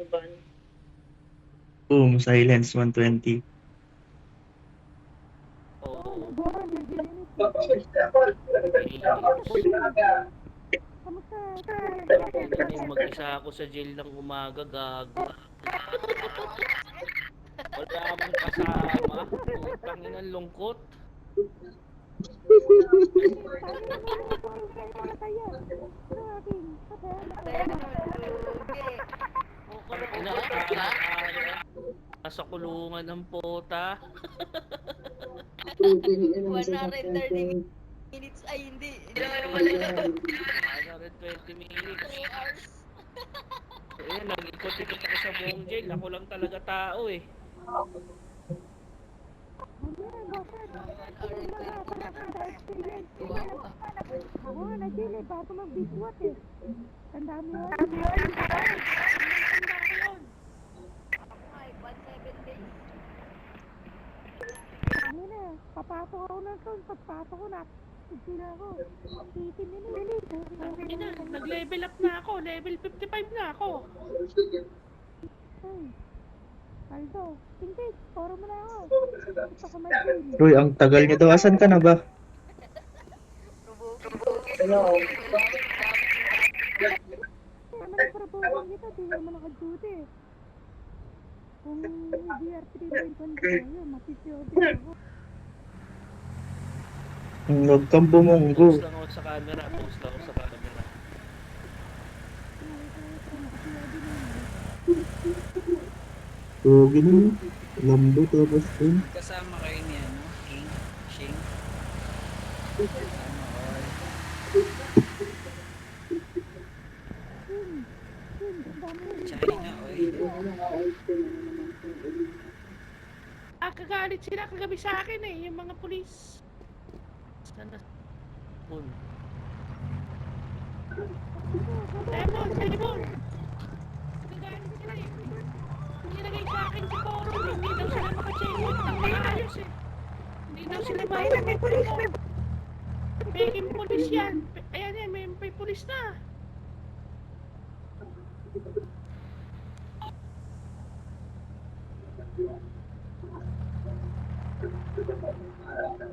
Ban. Boom, silence 120. Oo. Ina na mag-isa ako sa jail ng umaga, gago. Wala akong kasama. Putang ina, lungkot. Ina, nasa kulungan ng pota. 130 minutes ay hindi. 120 minutes. 2 hours. Ayun, nag-ikot-ikot ako sa buong jail. Ako lang talaga tao eh. 1 hour and 20 minutes. Wow. Ako nga nag-delay bago mag-biswat eh. Tandaan mo yun? Ay, 7 days. Ano na, papasok ako ng taon. Pagpasok ko na, hindi na ako. 80 minutes. Ina, nag-level up na ako. Level 55 na ako. Ay, Aldo, hindi, poro mo na ako. Gusto ko mag-jail. Uy, ang tagal niyo daw. Asan ka na ba? Naman ang proposal kita, di naman naka-duty eh. Kung DR 3.1 ko yun, matitiyodi ako. Huwag kang bumunggo. Post lang ako sa camera. Post lang ako sa camera. Huwag yun. Lambo tapos yun. Kasama kayo ni ano? King? Shing? Kasama all. China, oy. Kagalit sila kagabi sa akin eh, yung mga pulis. Sana. Pun. Telepon! Kagalit sila eh. Nilagay sa akin si Poro, hindi daw sila makacheck ang maayos eh. Hindi daw sila maayos. May pulis, may pulis yan. Ayan yan, may pulis na.